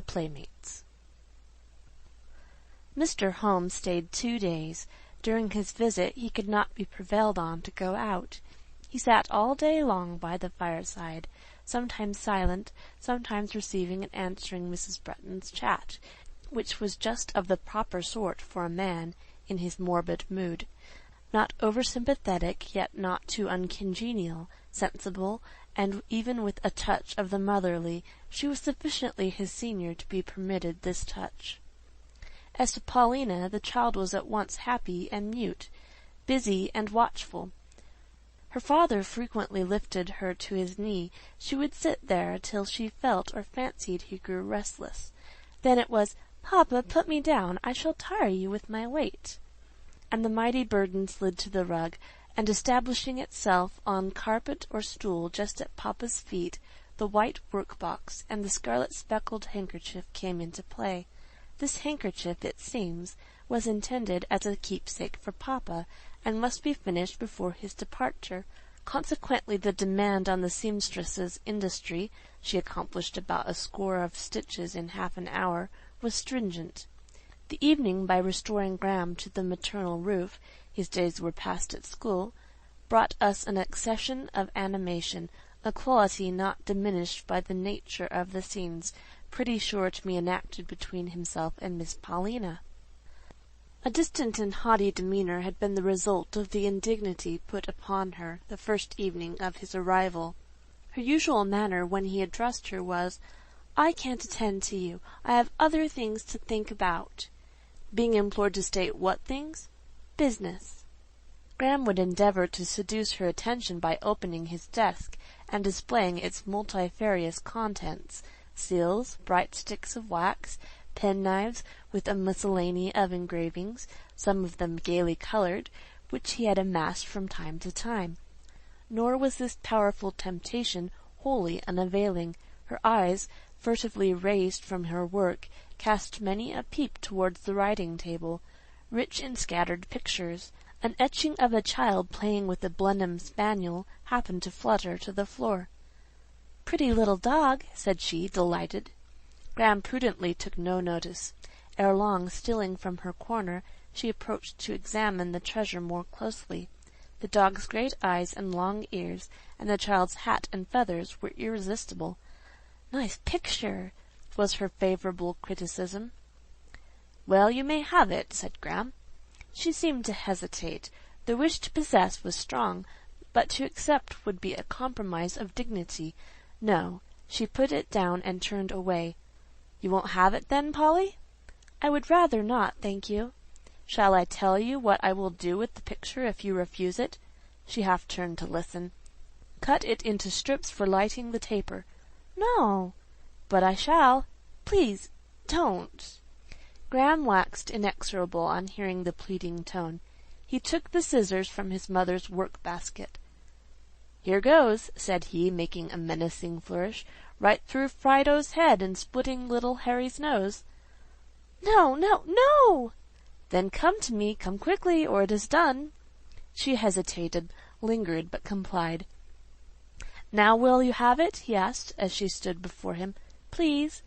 the playmates. Mr. Holmes stayed 2 days. During his visit he could not be prevailed on to go out. He sat all day long by the fireside, sometimes silent, sometimes receiving and answering Mrs. Bretton's chat, which was just of the proper sort for a man in his morbid mood. Not over-sympathetic, yet not too uncongenial, sensible, and even with a touch of the motherly. She was sufficiently his senior to be permitted this touch. As to Paulina, the child was at once happy and mute, busy and watchful. Her father frequently lifted her to his knee. She would sit there till she felt or fancied he grew restless. Then it was, "Papa, put me down, I shall tire you with my weight." And the mighty burden slid to the rug, and establishing itself on carpet or stool just at Papa's feet, the white work-box and the scarlet speckled handkerchief came into play. This handkerchief, it seems, was intended as a keepsake for Papa, and must be finished before his departure. Consequently the demand on the seamstress's industry (she accomplished about a score of stitches in half an hour) was stringent. The evening, by restoring Graham to the maternal roof (his days were passed at school), brought us an accession of animation, a quality not diminished by the nature of the scenes, pretty sure to be enacted between himself and Miss Paulina. A distant and haughty demeanour had been the result of the indignity put upon her the first evening of his arrival. Her usual manner when he addressed her was, "I can't attend to you. I have other things to think about." Being implored to state what things? Business. Graham would endeavour to seduce her attention by opening his desk and displaying its multifarious contents, seals, bright sticks of wax, penknives, with a miscellany of engravings, some of them gaily coloured, which he had amassed from time to time. Nor was this powerful temptation wholly unavailing. Her eyes, furtively raised from her work, cast many a peep towards the writing-table, rich in scattered pictures. An etching of a child playing with a Blenheim spaniel happened to flutter to the floor. "Pretty little dog," said she, delighted. Graham prudently took no notice. Ere long, stealing from her corner, she approached to examine the treasure more closely. The dog's great eyes and long ears, and the child's hat and feathers, were irresistible. "Nice picture," was her favourable criticism. "Well, you may have it," said Graham. She seemed to hesitate. The wish to possess was strong, but to accept would be a compromise of dignity. No, she put it down and turned away. "You won't have it, then, Polly?" "I would rather not, thank you." "Shall I tell you what I will do with the picture if you refuse it?" She half turned to listen. "Cut it into strips for lighting the taper." "No." "But I shall." "Please, don't." Graham waxed inexorable on hearing the pleading tone. He took the scissors from his mother's work-basket. "Here goes," said he, making a menacing flourish, "right through Fido's head and splitting little Harry's nose." "No, no, no!" "Then come to me, come quickly, or it is done." She hesitated, lingered, but complied. "Now will you have it?" he asked, as she stood before him. "Please."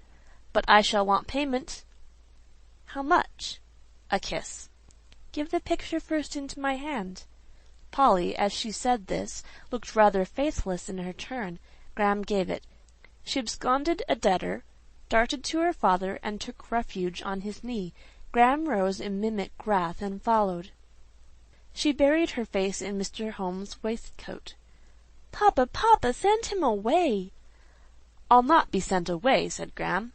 "But I shall want payment." "How much?" "A kiss." "Give the picture first into my hand." Polly, as she said this, looked rather faithless in her turn. Graham gave it. She absconded a debtor, darted to her father, and took refuge on his knee. Graham rose in mimic wrath and followed. She buried her face in Mr. Holmes' waistcoat. "Papa, papa, send him away." "I'll not be sent away," said Graham.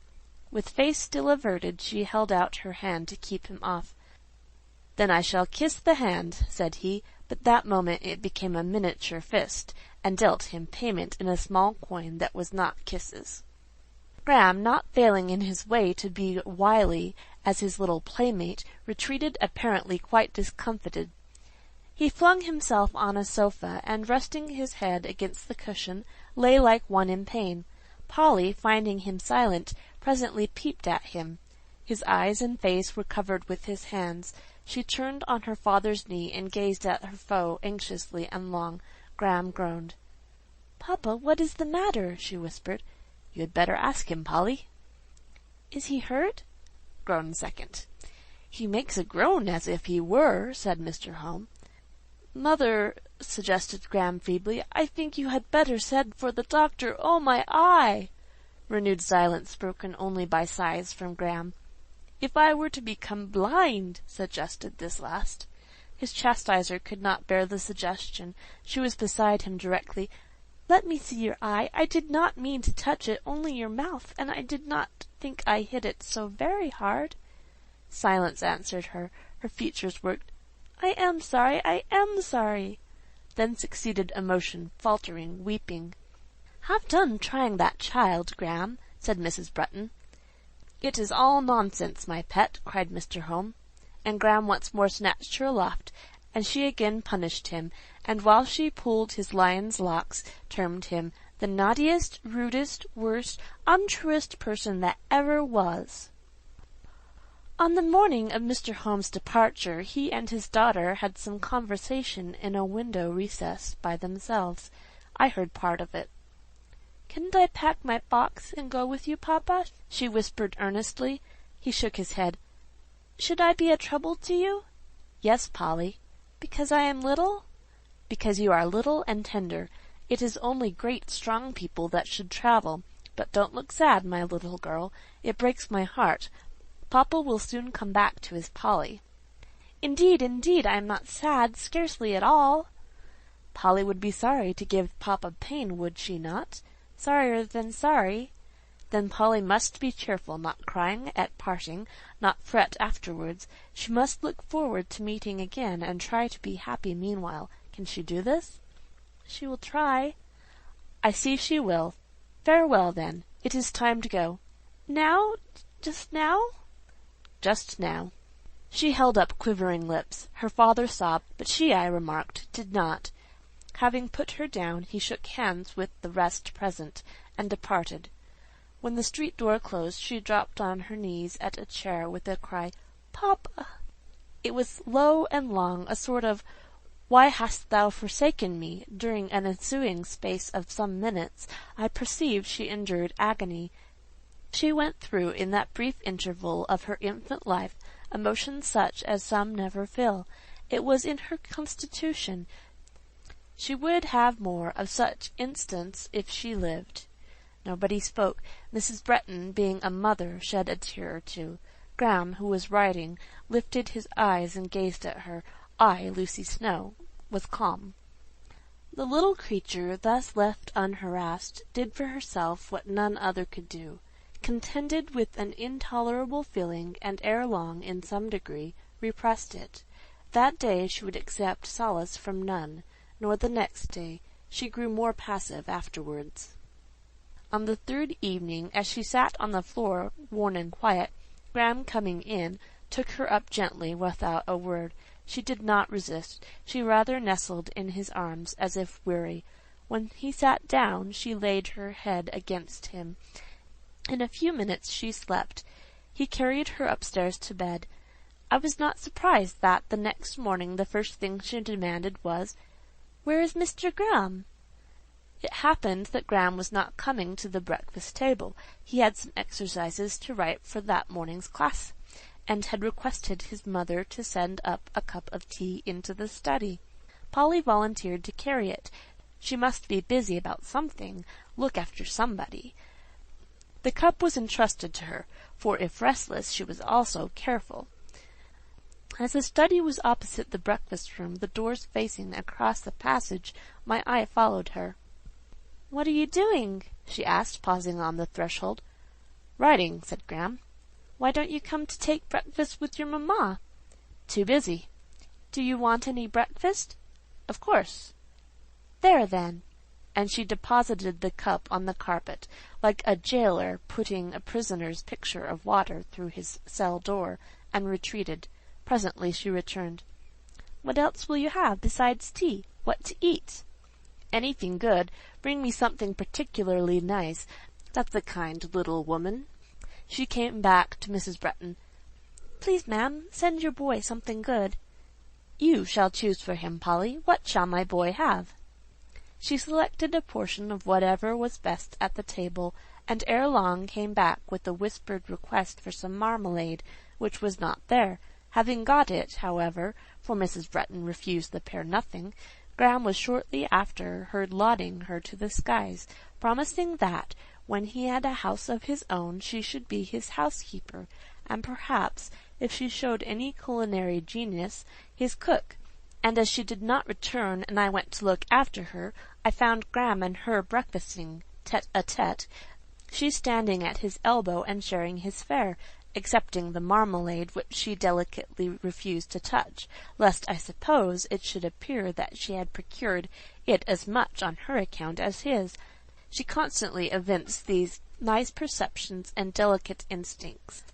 With face still averted, she held out her hand to keep him off. "Then I shall kiss the hand," said he, but that moment it became a miniature fist, and dealt him payment in a small coin that was not kisses. Graham, not failing in his way to be wily as his little playmate, retreated apparently quite discomfited. He flung himself on a sofa, and resting his head against the cushion, lay like one in pain. Polly, finding him silent, presently peeped at him. His eyes and face were covered with his hands. She turned on her father's knee and gazed at her foe anxiously and long. Graham groaned. "Papa, what is the matter?" she whispered. "You had better ask him, Polly." "Is he hurt?" groaned second. "He makes a groan as if he were," said Mr. Home. "Mother," suggested Graham feebly, "I think you had better send for the doctor. Oh, my eye!" Renewed silence, broken only by sighs from Graham. "If I were to become blind," suggested this last. His chastiser could not bear the suggestion. She was beside him directly. "Let me see your eye. I did not mean to touch it, only your mouth, and I did not think I hit it so very hard." Silence answered her. Her features worked. "I am sorry, I am sorry." Then succeeded emotion, faltering, weeping. "Have done trying that child, Graham," said Mrs. Bretton. "It is all nonsense, my pet," cried Mr. Home. And Graham once more snatched her aloft, and she again punished him, and while she pulled his lion's locks, termed him the naughtiest, rudest, worst, untruest person that ever was. On the morning of Mr. Home's departure, he and his daughter had some conversation in a window recess by themselves. I heard part of it. "Couldn't I pack my box and go with you, papa?" she whispered earnestly. He shook his head. "Should I be a trouble to you?" "Yes, Polly." "Because I am little?" "Because you are little and tender. It is only great, strong people that should travel. But don't look sad, my little girl. It breaks my heart. Papa will soon come back to his Polly." "Indeed, indeed, I am not sad, scarcely at all." "Polly would be sorry to give papa pain, would she not?" "Sorrier than sorry." "Then Polly must be cheerful, not crying at parting, not fret afterwards. She must look forward to meeting again, and try to be happy meanwhile. Can she do this?" "She will try." "I see she will. Farewell, then. It is time to go." "Now? Just now?" "Just now." She held up quivering lips. Her father sobbed, but she, I remarked, did not. Having put her down, he shook hands with the rest present, and departed. When the street door closed, she dropped on her knees at a chair with a cry, "Papa!" It was low and long, a sort of "Why hast thou forsaken me?" During an ensuing space of some minutes, I perceived she endured agony. She went through, in that brief interval of her infant life, emotions such as some never feel. It was in her constitution. She would have more of such instants if she lived. Nobody spoke. Mrs. Bretton, being a mother, shed a tear or two. Graham, who was writing, lifted his eyes and gazed at her. I, Lucy Snowe, was calm. The little creature, thus left unharassed, did for herself what none other could do, contended with an intolerable feeling, and ere long, in some degree, repressed it. That day she would accept solace from none, nor the next day. She grew more passive afterwards. On the third evening, as she sat on the floor, worn and quiet, Graham, coming in, took her up gently, without a word. She did not resist. She rather nestled in his arms, as if weary. When he sat down, she laid her head against him. In a few minutes she slept. He carried her upstairs to bed. I was not surprised that, the next morning, the first thing she demanded was, "Where is Mr. Graham?" It happened that Graham was not coming to the breakfast table. He had some exercises to write for that morning's class, and had requested his mother to send up a cup of tea into the study. Polly volunteered to carry it. She must be busy about something, look after somebody. The cup was entrusted to her, for if restless, she was also careful. As the study was opposite the breakfast-room, the doors facing across the passage, my eye followed her. "What are you doing?" she asked, pausing on the threshold. "Writing," said Graham. "Why don't you come to take breakfast with your mamma?" "Too busy." "Do you want any breakfast?" "Of course." "There, then." And she deposited the cup on the carpet, like a jailer putting a prisoner's pitcher of water through his cell door, and retreated. Presently she returned. "What else will you have besides tea? What to eat?" "Anything good. Bring me something particularly nice. That's a kind little woman." She came back to Mrs. Bretton. "Please, ma'am, send your boy something good." "You shall choose for him, Polly. What shall my boy have?" She selected a portion of whatever was best at the table, and ere long came back with a whispered request for some marmalade, which was not there. Having got it, however, for Mrs. Bretton refused the pair nothing, Graham was shortly after heard lauding her to the skies, promising that, when he had a house of his own, she should be his housekeeper, and perhaps, if she showed any culinary genius, his cook. And as she did not return, and I went to look after her, I found Graham and her breakfasting tete-a-tete, she standing at his elbow and sharing his fare, excepting the marmalade, which she delicately refused to touch, lest I suppose it should appear that she had procured it as much on her account as his. She constantly evinced these nice perceptions and delicate instincts.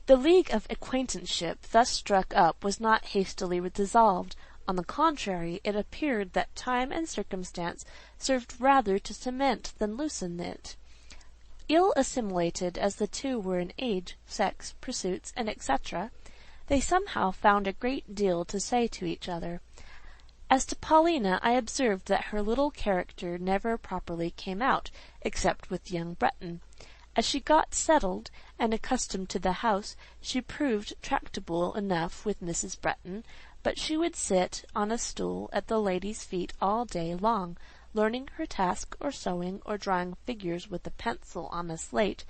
The league of acquaintanceship thus struck up was not hastily dissolved. On the contrary, it appeared that time and circumstance served rather to cement than loosen it. Ill assimilated as the two were in age, sex, pursuits, and etc., they somehow found a great deal to say to each other. As to Paulina, I observed that her little character never properly came out, except with young Bretton. As she got settled and accustomed to the house, she proved tractable enough with Mrs. Bretton, but she would sit on a stool at the lady's feet all day long, learning her task, or sewing, or drawing figures with a pencil on a slate,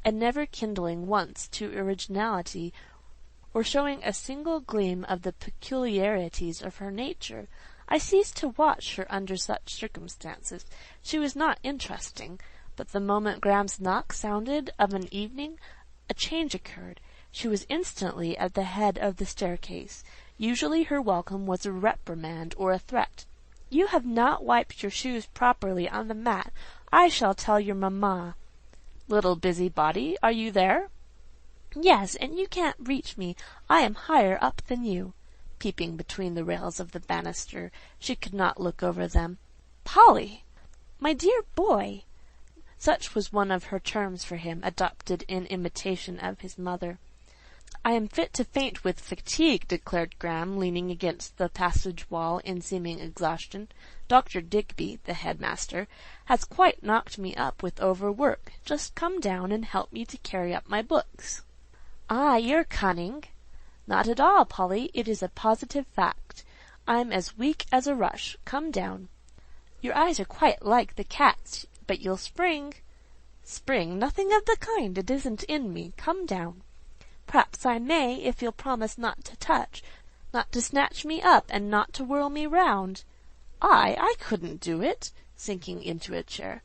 and never kindling once to originality, or showing a single gleam of the peculiarities of her nature. I ceased to watch her under such circumstances. She was not interesting, but the moment Graham's knock sounded of an evening, a change occurred. She was instantly at the head of the staircase. Usually her welcome was a reprimand or a threat. "You have not wiped your shoes properly on the mat. I shall tell your mamma." "Little busybody, are you there?" "Yes, and you can't reach me. I am higher up than you." Peeping between the rails of the banister, she could not look over them. "Polly!" "My dear boy!" Such was one of her terms for him, adopted in imitation of his mother. "I am fit to faint with fatigue," declared Graham, leaning against the passage wall in seeming exhaustion. "Dr. Digby, the headmaster, has quite knocked me up with overwork. Just come down and help me to carry up my books." "Ah, you're cunning." "Not at all, Polly. It is a positive fact. I'm as weak as a rush. Come down." "Your eyes are quite like the cat's, but you'll spring." "Spring? Nothing of the kind. It isn't in me. Come down." "Perhaps I may, if you'll promise not to touch, not to snatch me up, and not to whirl me round." I couldn't do it," sinking into a chair.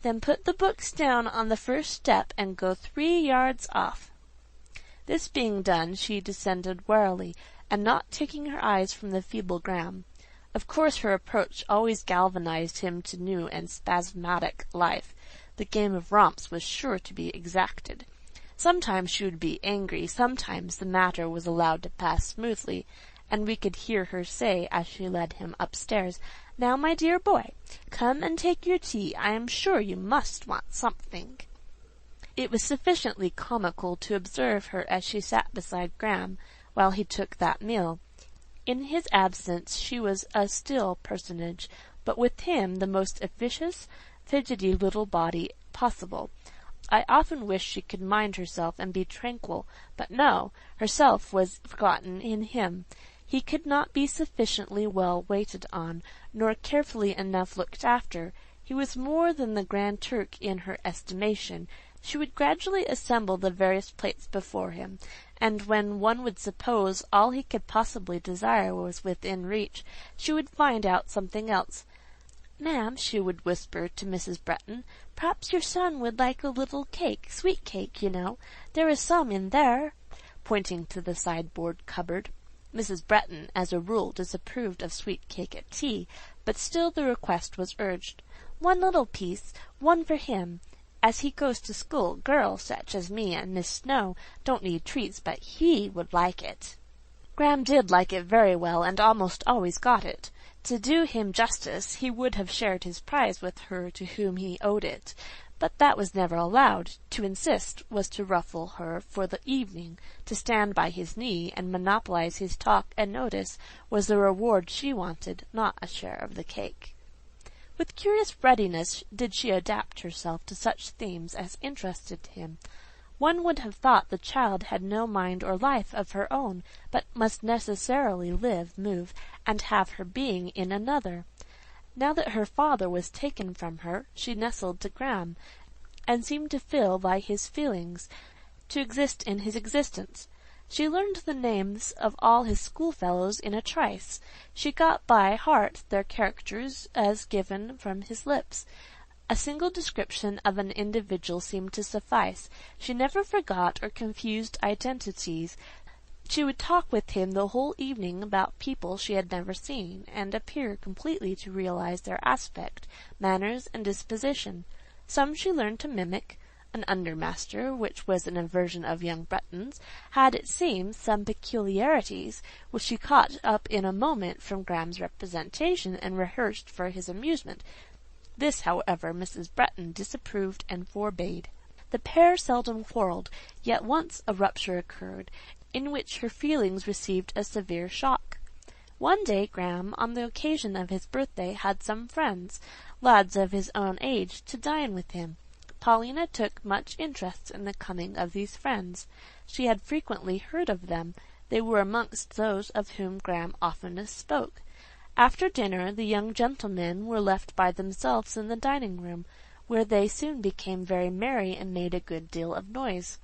"Then put the books down on the first step, and go 3 yards off." This being done, she descended warily, and not taking her eyes from the feeble Graham. Of course her approach always galvanized him to new and spasmodic life. The game of romps was sure to be exacted. Sometimes she would be angry, sometimes the matter was allowed to pass smoothly, and we could hear her say, as she led him upstairs, "Now, my dear boy, come and take your tea. I am sure you must want something." It was sufficiently comical to observe her as she sat beside Graham, while he took that meal. In his absence she was a still personage, but with him the most officious, fidgety little body possible. I often wished she could mind herself and be tranquil, but no, herself was forgotten in him. He could not be sufficiently well waited on, nor carefully enough looked after. He was more than the Grand Turk in her estimation. She would gradually assemble the various plates before him, and when one would suppose all he could possibly desire was within reach, she would find out something else. "Ma'am," she would whisper to Mrs. Bretton, "perhaps your son would like a little cake, sweet cake, you know. There is some in there," pointing to the sideboard cupboard. Mrs. Bretton, as a rule, disapproved of sweet cake at tea, but still the request was urged. "One little piece, one for him. As he goes to school, girls such as me and Miss Snow don't need treats, but he would like it." Graham did like it very well, and almost always got it. To do him justice, he would have shared his prize with her to whom he owed it, but that was never allowed. To insist was to ruffle her for the evening. To stand by his knee and monopolize his talk and notice was the reward she wanted, not a share of the cake. With curious readiness did she adapt herself to such themes as interested him. One would have thought the child had no mind or life of her own, but must necessarily live, move, and have her being in another. Now that her father was taken from her, she nestled to Graham, and seemed to feel by his feelings, to exist in his existence. She learned the names of all his schoolfellows in a trice. She got by heart their characters as given from his lips. A single description of an individual seemed to suffice. She never forgot or confused identities. She would talk with him the whole evening about people she had never seen, and appear completely to realize their aspect, manners, and disposition. Some she learned to mimic. An undermaster, which was an aversion of young Bretton's, had, it seems, some peculiarities, which she caught up in a moment from Graham's representation, and rehearsed for his amusement. This, however, Mrs. Bretton disapproved and forbade. The pair seldom quarrelled, yet once a rupture occurred, in which her feelings received a severe shock. One day Graham, on the occasion of his birthday, had some friends, lads of his own age, to dine with him. Paulina took much interest in the coming of these friends. She had frequently heard of them. They were amongst those of whom Graham oftenest spoke. After dinner the young gentlemen were left by themselves in the dining-room, where they soon became very merry and made a good deal of noise.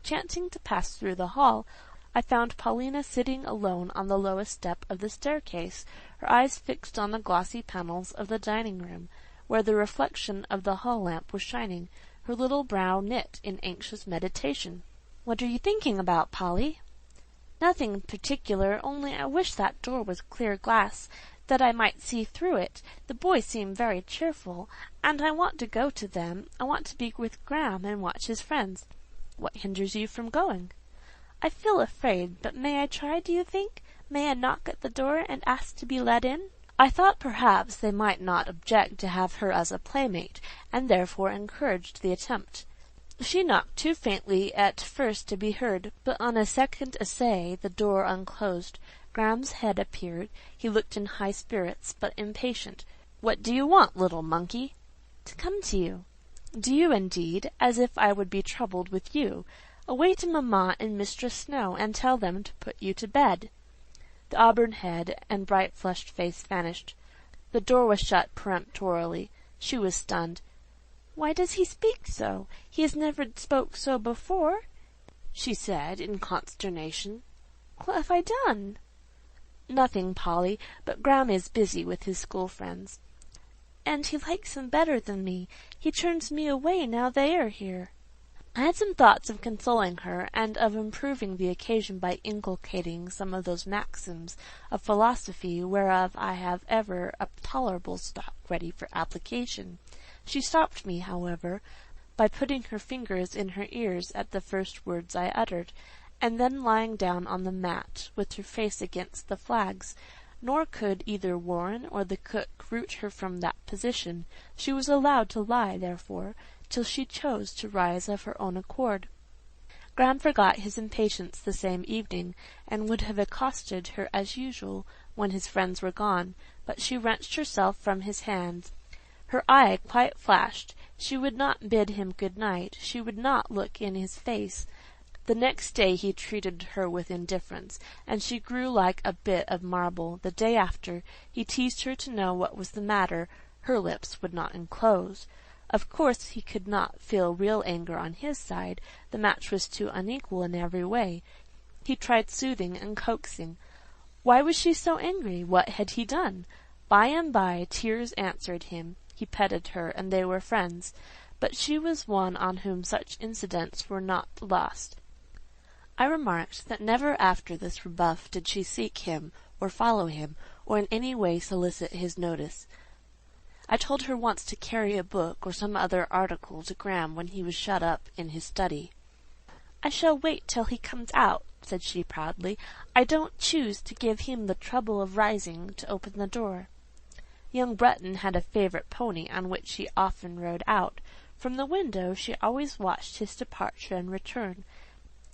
Chancing to pass through the hall, I found Paulina sitting alone on the lowest step of the staircase, her eyes fixed on the glossy panels of the dining-room, where the reflection of the hall lamp was shining, her little brow knit in anxious meditation. "What are you thinking about, Polly?" "Nothing particular, only I wish that door was clear glass, that I might see through it. The boys seem very cheerful, and I want to go to them. I want to be with Graham and watch his friends." "What hinders you from going?" "I feel afraid, but may I try, do you think? May I knock at the door and ask to be let in?" I thought perhaps they might not object to have her as a playmate, and therefore encouraged the attempt. She knocked too faintly at first to be heard, but on a second essay the door unclosed. Graham's head appeared. He looked in high spirits, but impatient. "What do you want, little monkey?" "To come to you." "Do you indeed? As if I would be troubled with you. Away to mamma and Mistress Snow, and tell them to put you to bed." The auburn head and bright flushed face vanished. The door was shut peremptorily. She was stunned. "Why does he speak so? He has never spoke so before," she said in consternation. "What have I done?" "Nothing, Polly, but Graham is busy with his school friends." "And he likes them better than me. He turns me away now they are here." I had some thoughts of consoling her, and of improving the occasion by inculcating some of those maxims of philosophy whereof I have ever a tolerable stock ready for application. She stopped me, however, by putting her fingers in her ears at the first words I uttered, and then lying down on the mat with her face against the flags. Nor could either Warren or the cook root her from that position. She was allowed to lie, therefore, till she chose to rise of her own accord. Graham forgot his impatience the same evening, and would have accosted her as usual when his friends were gone, but she wrenched herself from his hands. Her eye quite flashed. She would not bid him good night. She would not look in his face. The next day he treated her with indifference, and she grew like a bit of marble. The day after, he teased her to know what was the matter. Her lips would not unclose. Of course he could not feel real anger on his side. The match was too unequal in every way. He tried soothing and coaxing. Why was she so angry? What had he done? By and by tears answered him. He petted her, and they were friends. But she was one on whom such incidents were not lost. I remarked that never after this rebuff did she seek him, or follow him, or in any way solicit his notice. I told her once to carry a book or some other article to Graham when he was shut up in his study. "I shall wait till he comes out," said she proudly. "I don't choose to give him the trouble of rising to open the door." Young Bretton had a favourite pony on which she often rode out. From the window she always watched his departure and return.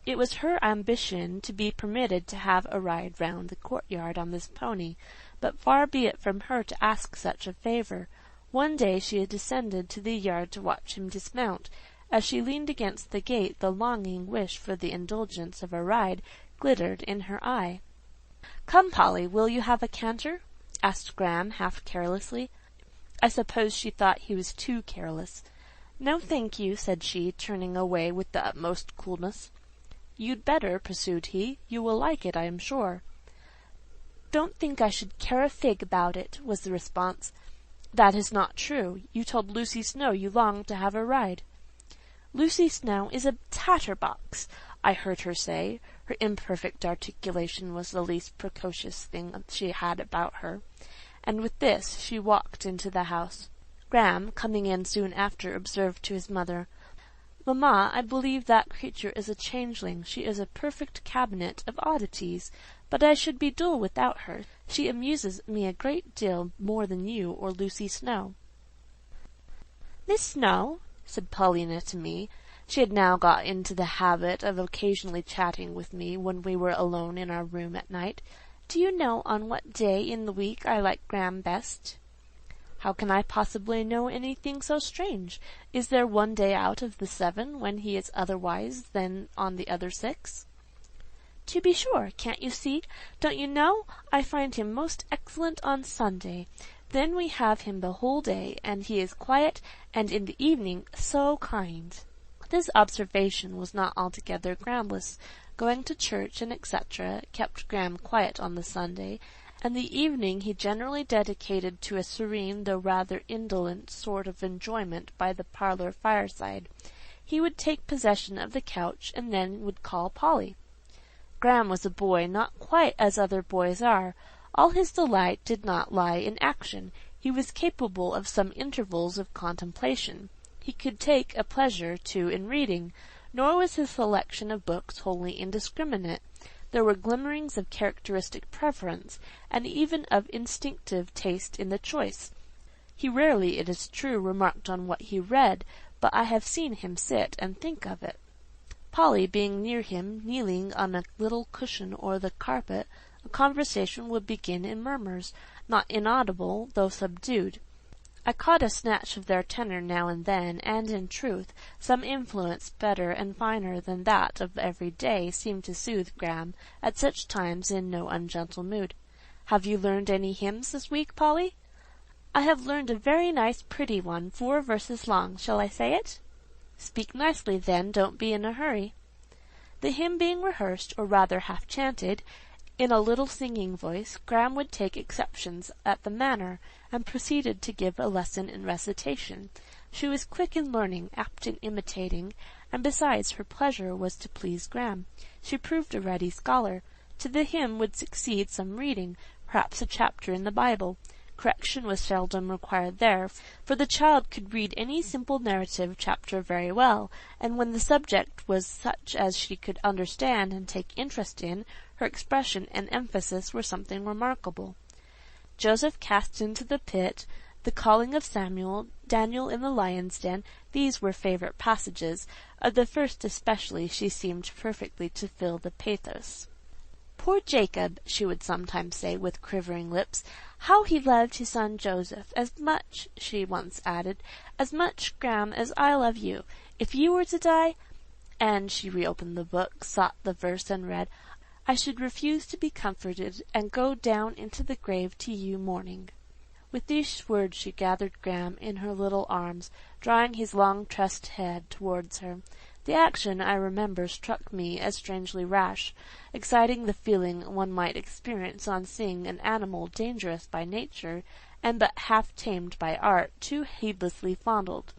It was her ambition to be permitted to have a ride round the courtyard on this pony, but far be it from her to ask such a favour. One day she had descended to the yard to watch him dismount. As she leaned against the gate, the longing wish for the indulgence of a ride glittered in her eye. "Come, Polly, will you have a canter?" asked Graham, half carelessly. I suppose she thought he was too careless. "No, thank you," said she, turning away with the utmost coolness. "You'd better," pursued he. "You will like it, I am sure." "Don't think I should care a fig about it," was the response. "That is not true. You told Lucy Snowe you longed to have a ride." "Lucy Snowe is a tatterbox," I heard her say. Her imperfect articulation was the least precocious thing she had about her. And with this she walked into the house. Graham, coming in soon after, observed to his mother, "Mamma, I believe that creature is a changeling. She is a perfect cabinet of oddities, but I should be dull without her. She amuses me a great deal more than you or Lucy Snowe." "Miss Snowe," said Paulina to me. She had now got into the habit of occasionally chatting with me when we were alone in our room at night. "Do you know on what day in the week I like Graham best?" "How can I possibly know anything so strange? Is there one day out of the 7 when he is otherwise than on the other 6? "To be sure. Can't you see? Don't you know? I find him most excellent on Sunday. Then we have him the whole day, and he is quiet, and in the evening so kind." This observation was not altogether groundless. Going to church and etc. kept Graham quiet on the Sunday, and the evening he generally dedicated to a serene though rather indolent sort of enjoyment by the parlour fireside. He would take possession of the couch, and then would call Polly. Graham was a boy not quite as other boys are. All his delight did not lie in action. He was capable of some intervals of contemplation. He could take a pleasure, too, in reading, nor was his selection of books wholly indiscriminate. There were glimmerings of characteristic preference, and even of instinctive taste in the choice. He rarely, it is true, remarked on what he read, but I have seen him sit and think of it. Polly being near him, kneeling on a little cushion or the carpet, a conversation would begin in murmurs, not inaudible, though subdued. I caught a snatch of their tenor now and then, and, in truth, some influence better and finer than that of every day seemed to soothe Graham, at such times in no ungentle mood. "Have you learned any hymns this week, Polly?" "I have learned a very nice pretty one, 4 verses long. Shall I say it?" "Speak nicely, then. Don't be in a hurry." The hymn being rehearsed, or rather half chanted, in a little singing voice, Graham would take exceptions at the manner, and proceeded to give a lesson in recitation. She was quick in learning, apt in imitating, and besides her pleasure was to please Graham. She proved a ready scholar. To the hymn would succeed some reading, perhaps a chapter in the Bible. Correction was seldom required there, for the child could read any simple narrative chapter very well, and when the subject was such as she could understand and take interest in, her expression and emphasis were something remarkable. Joseph cast into the pit, the calling of Samuel, Daniel in the lion's den, these were favourite passages. Of the first especially she seemed perfectly to feel the pathos. "Poor Jacob," she would sometimes say, with quivering lips, "how he loved his son Joseph, as much," she once added, "as much, Graham, as I love you. If you were to die—" and she reopened the book, sought the verse, and read, "I should refuse to be comforted, and go down into the grave to you mourning." With these words she gathered Graham in her little arms, drawing his long tressed head towards her. The action, I remember, struck me as strangely rash, exciting the feeling one might experience on seeing an animal dangerous by nature, and but half tamed by art, too heedlessly fondled.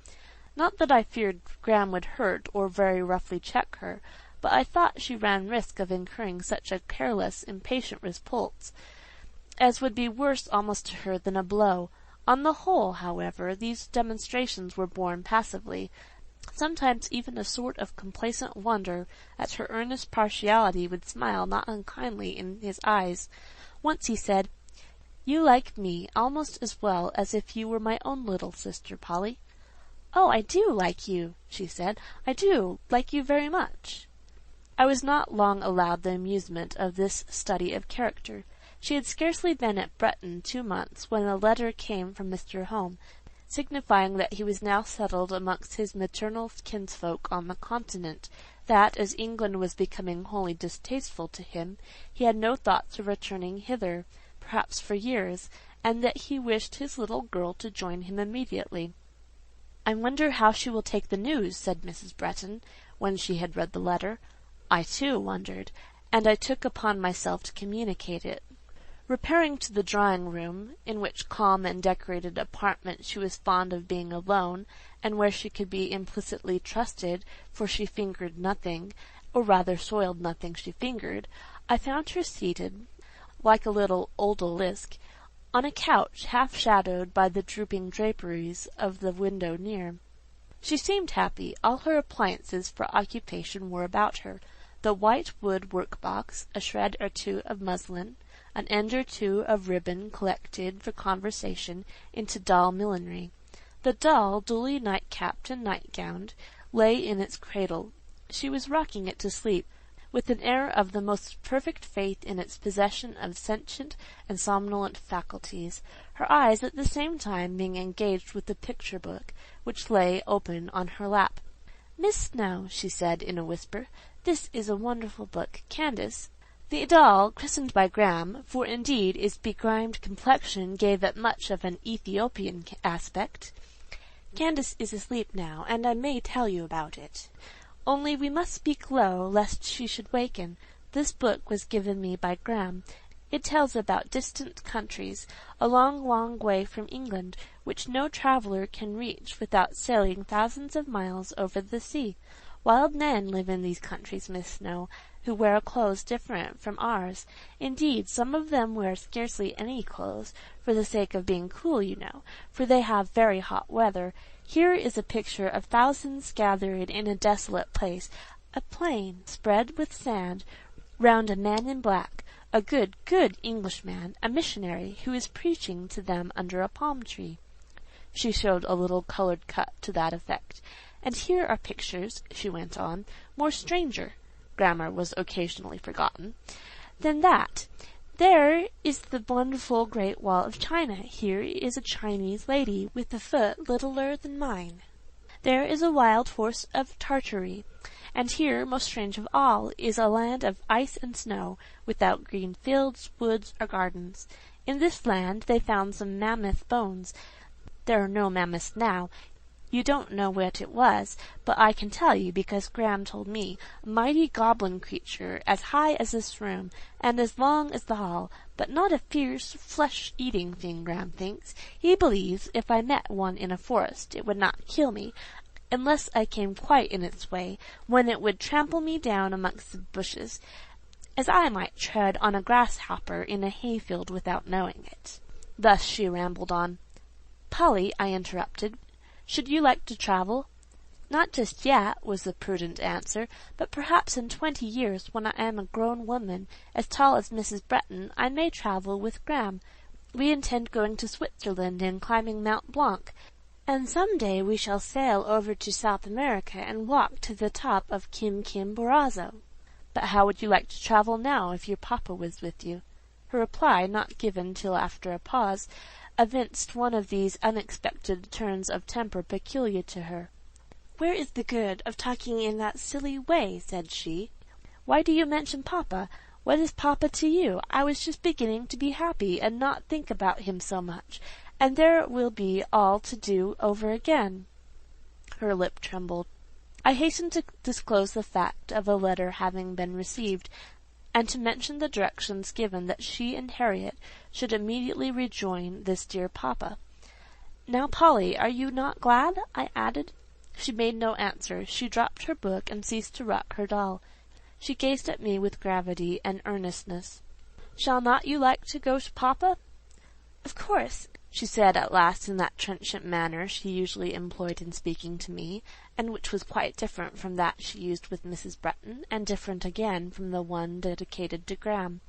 Not that I feared Graham would hurt or very roughly check her, but I thought she ran risk of incurring such a careless, impatient repulse, as would be worse almost to her than a blow. On the whole, however, these demonstrations were borne passively. Sometimes even a sort of complacent wonder at her earnest partiality would smile not unkindly in his eyes. Once he said, "You like me almost as well as if you were my own little sister, Polly." "Oh, I do like you," she said. "I do like you very much." I was not long allowed the amusement of this study of character. She had scarcely been at Bretton 2 months when a letter came from Mr. Home. signifying that he was now settled amongst his maternal kinsfolk on the continent, that, as England was becoming wholly distasteful to him, he had no thoughts of returning hither, perhaps for years, and that he wished his little girl to join him immediately. "I wonder how she will take the news," said Mrs. Bretton, when she had read the letter. I too wondered, and I took upon myself to communicate it. Repairing to the drawing-room, in which calm and decorated apartment she was fond of being alone, and where she could be implicitly trusted, for she fingered nothing, or rather soiled nothing she fingered, I found her seated, like a little odalisque, on a couch half shadowed by the drooping draperies of the window near. She seemed happy. All her appliances for occupation were about her: the white wood work-box, a shred or two of muslin, an end or two of ribbon collected for conversation into doll millinery. The doll, duly night-capped and night-gowned, lay in its cradle. She was rocking it to sleep, with an air of the most perfect faith in its possession of sentient and somnolent faculties, her eyes at the same time being engaged with the picture-book, which lay open on her lap. "Miss Snow," she said in a whisper, "this is a wonderful book. Candace—" The doll, christened by Graham, for indeed its begrimed complexion gave it much of an Ethiopian aspect, "Candace is asleep now, and I may tell you about it. Only we must speak low, lest she should waken. This book was given me by Graham. It tells about distant countries, a long, long way from England, which no traveller can reach without sailing thousands of miles over the sea. Wild men live in these countries, Miss Snow, who wear clothes different from ours. Indeed, some of them wear scarcely any clothes, for the sake of being cool, you know, for they have very hot weather. Here is a picture of thousands gathered in a desolate place, a plain spread with sand, round a man in black, a good, good Englishman, a missionary, who is preaching to them under a palm tree." She showed a little coloured cut to that effect. "And here are pictures," she went on, "more stranger" (grammar was occasionally forgotten) "than that. There is the wonderful Great Wall of China. Here is a Chinese lady with a foot littler than mine. There is a wild horse of Tartary. And here, most strange of all, is a land of ice and snow, without green fields, woods, or gardens. In this land they found some mammoth bones. There are no mammoths now. You don't know what it was, but I can tell you, because Graham told me. A mighty goblin creature, as high as this room, and as long as the hall, but not a fierce, flesh-eating thing, Graham thinks. He believes if I met one in a forest it would not kill me, unless I came quite in its way, when it would trample me down amongst the bushes, as I might tread on a grasshopper in a hayfield without knowing it." Thus she rambled on. "Polly," I interrupted, "should you like to travel?" "Not just yet," was the prudent answer, "but perhaps in 20 years, when I am a grown woman, as tall as Mrs. Bretton, I may travel with Graham. We intend going to Switzerland and climbing Mont Blanc, and some day we shall sail over to South America and walk to the top of Chimborazo." "But how would you like to travel now, if your papa was with you?" Her reply, not given till after a pause, evinced one of these unexpected turns of temper peculiar to her. "Where is the good of talking in that silly way?" said she. "Why do you mention papa? What is papa to you? I was just beginning to be happy and not think about him so much, and there will be all to do over again." Her lip trembled. I hastened to disclose the fact of a letter having been received, and to mention the directions given that she and Harriet should immediately rejoin this dear papa. "Now, Polly, are you not glad?" I added. She made no answer. She dropped her book and ceased to rock her doll. She gazed at me with gravity and earnestness. "Shall not you like to go to papa?" "Of course," she said at last, in that trenchant manner she usually employed in speaking to me, and which was quite different from that she used with Mrs. Bretton, and different again from the one dedicated to Graham.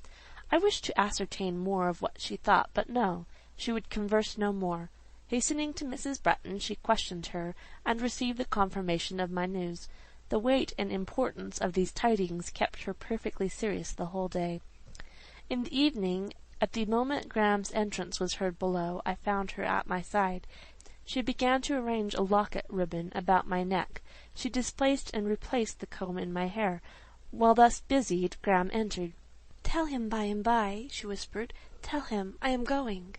I wished to ascertain more of what she thought, but no, she would converse no more. Hastening to Mrs. Bretton, she questioned her, and received the confirmation of my news. The weight and importance of these tidings kept her perfectly serious the whole day. In the evening, at the moment Graham's entrance was heard below, I found her at my side. She began to arrange a locket ribbon about my neck. She displaced and replaced the comb in my hair. While thus busied, Graham entered. "Tell him by and by," she whispered. "Tell him I am going."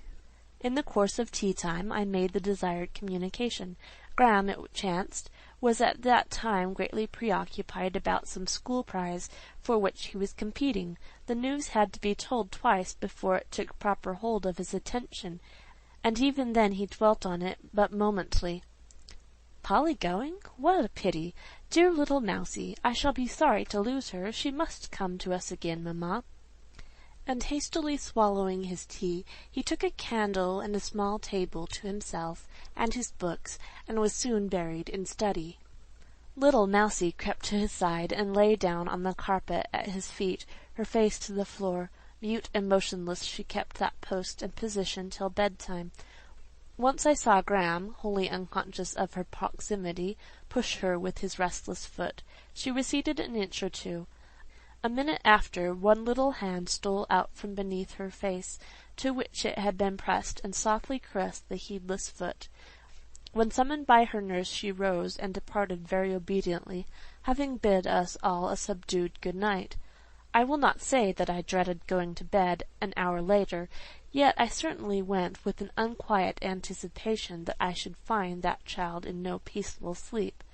In the course of tea-time I made the desired communication. Graham, it chanced, was at that time greatly preoccupied about some school prize for which he was competing. The news had to be told twice before it took proper hold of his attention, and even then he dwelt on it but momently. "Polly going? What a pity! Dear little Mousie! I shall be sorry to lose her. She must come to us again, mamma." And hastily swallowing his tea, he took a candle and a small table to himself and his books, and was soon buried in study. Little Mousie crept to his side and lay down on the carpet at his feet, her face to the floor. Mute and motionless she kept that post and position till bedtime. Once I saw Graham, wholly unconscious of her proximity, push her with his restless foot. She receded an inch or two. A minute after, one little hand stole out from beneath her face, to which it had been pressed, and softly caressed the heedless foot. When summoned by her nurse she rose and departed very obediently, having bid us all a subdued good night. I will not say that I dreaded going to bed an hour later, yet I certainly went with an unquiet anticipation that I should find that child in no peaceful sleep.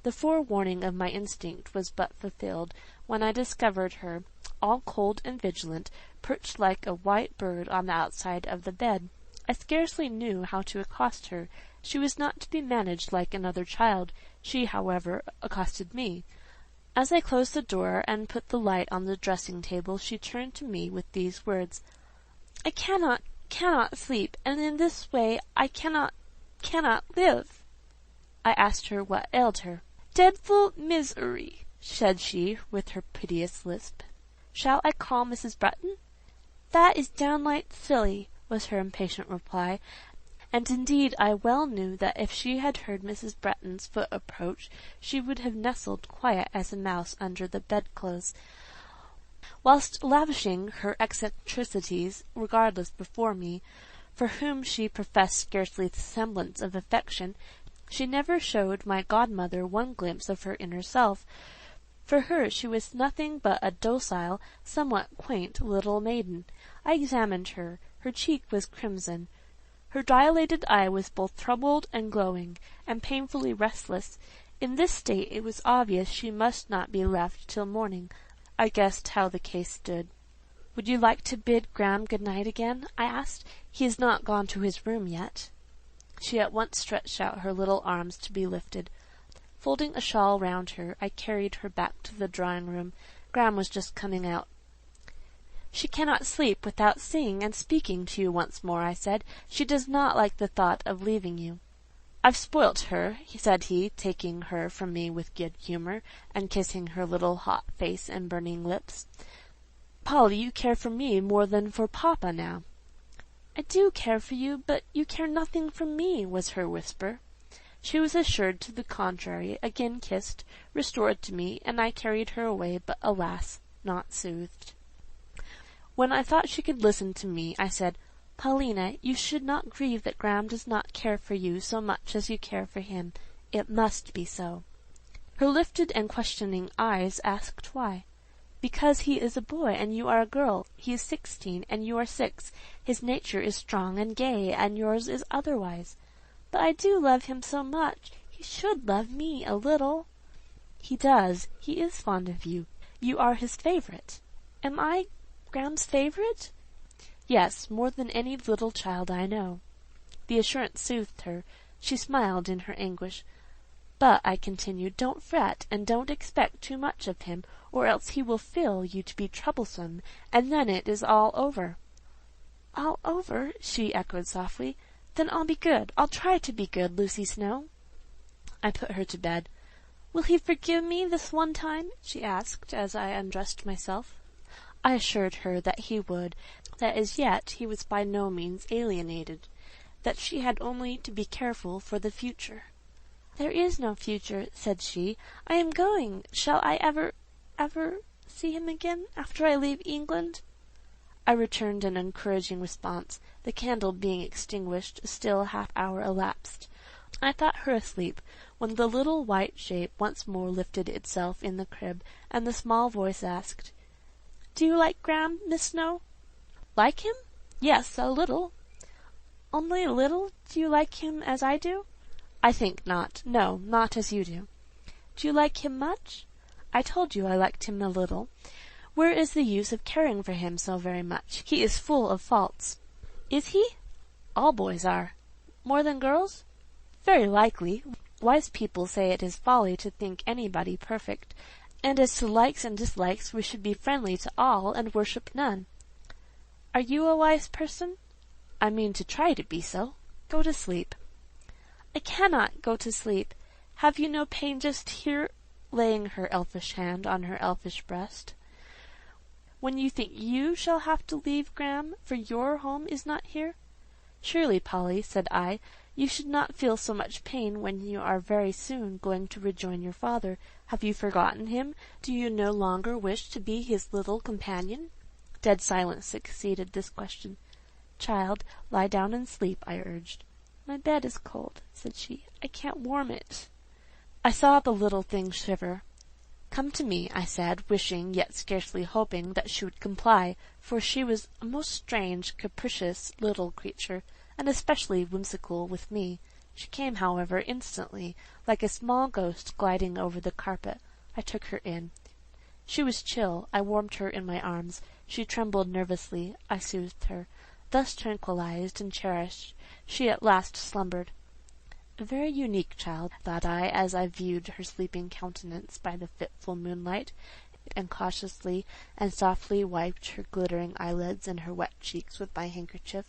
The forewarning of my instinct was but fulfilled when I discovered her, all cold and vigilant, perched like a white bird on the outside of the bed. I scarcely knew how to accost her. She was not to be managed like another child. She, however, accosted me. As I closed the door and put the light on the dressing-table, she turned to me with these words: "I cannot sleep, and in this way I cannot live." I asked her what ailed her. "Dreadful misery," said she, with her piteous lisp. "Shall I call Mrs. Bretton?" "That is downright silly," was her impatient reply; and indeed I well knew that if she had heard Mrs. Bretton's foot approach, she would have nestled quiet as a mouse under the bedclothes. Whilst lavishing her eccentricities regardless before me, for whom she professed scarcely the semblance of affection, she never showed my godmother one glimpse of her inner self. For her she was nothing but a docile, somewhat quaint little maiden. I examined her. Her cheek was crimson. Her dilated eye was both troubled and glowing, and painfully restless. In this state it was obvious she must not be left till morning. I guessed how the case stood. "Would you like to bid Graham good night again?" I asked. "He has not gone to his room yet." She at once stretched out her little arms to be lifted. Folding a shawl round her, I carried her back to the drawing-room. Graham was just coming out. "She cannot sleep without seeing and speaking to you once more," I said. "She does not like the thought of leaving you." "I've spoilt her," said he, taking her from me with good humour, and kissing her little hot face and burning lips. "Polly, you care for me more than for papa now." "I do care for you, but you care nothing for me," was her whisper. She was assured to the contrary, again kissed, restored to me, and I carried her away, but alas, not soothed. When I thought she could listen to me, I said, "Paulina, you should not grieve that Graham does not care for you so much as you care for him. It must be so." Her lifted and questioning eyes asked why. "Because he is a boy, and you are a girl. He is 16, and you are 6. His nature is strong and gay, and yours is otherwise." "But I do love him so much. He should love me a little." "He does. He is fond of you. You are his favourite." "Am I Graham's favourite?" "Yes, more than any little child I know." The assurance soothed her. She smiled in her anguish. "But," I continued, "don't fret, and don't expect too much of him, or else he will feel you to be troublesome, and then it is all over." "All over?" she echoed softly. "Then I'll be good. I'll try to be good, Lucy Snowe." I put her to bed. "Will he forgive me this one time?" she asked, as I undressed myself. I assured her that he would, that as yet he was by no means alienated, that she had only to be careful for the future. "There is no future," said she. "I am going. Shall I ever see him again, after I leave England?" I returned an encouraging response. The candle being extinguished, a still half-hour elapsed. I thought her asleep, when the little white shape once more lifted itself in the crib, and the small voice asked, "Do you like Graham, Miss Snow?" "Like him? Yes, a little." "Only a little? Do you like him as I do?" "I think not. No, not as you do." "Do you like him much?" "I told you I liked him a little. Where is the use of caring for him so very much? He is full of faults." "Is he? All boys are." "More than girls?" "Very likely. Wise people say it is folly to think anybody perfect, and as to likes and dislikes we should be friendly to all and worship none." "Are you a wise person?" "I mean to try to be so. Go to sleep." "I cannot go to sleep. Have you no pain just here?" laying her elfish hand on her elfish breast. "When you think you shall have to leave Graham, for your home is not here?" "Surely, Polly," said I, "you should not feel so much pain when you are very soon going to rejoin your father. Have you forgotten him? Do you no longer wish to be his little companion?" Dead silence succeeded this question. "Child, lie down and sleep," I urged. "My bed is cold," said she. "I can't warm it." I saw the little thing shiver. "Come to me," I said, wishing, yet scarcely hoping, that she would comply, for she was a most strange, capricious little creature, and especially whimsical with me. She came, however, instantly, like a small ghost gliding over the carpet. I took her in. She was chill. I warmed her in my arms. She trembled nervously. I soothed her. Thus tranquillized and cherished, she at last slumbered. A very unique child, thought I, as I viewed her sleeping countenance by the fitful moonlight, and cautiously and softly wiped her glittering eyelids and her wet cheeks with my handkerchief.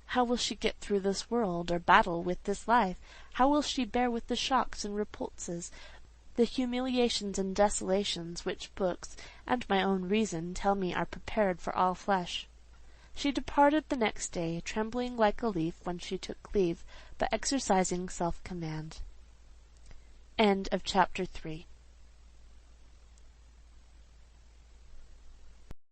How will she get through this world, or battle with this life? How will she bear with the shocks and repulses, the humiliations and desolations which books, and my own reason, tell me are prepared for all flesh? She departed the next day, trembling like a leaf when she took leave, but exercising self-command. Chapter 3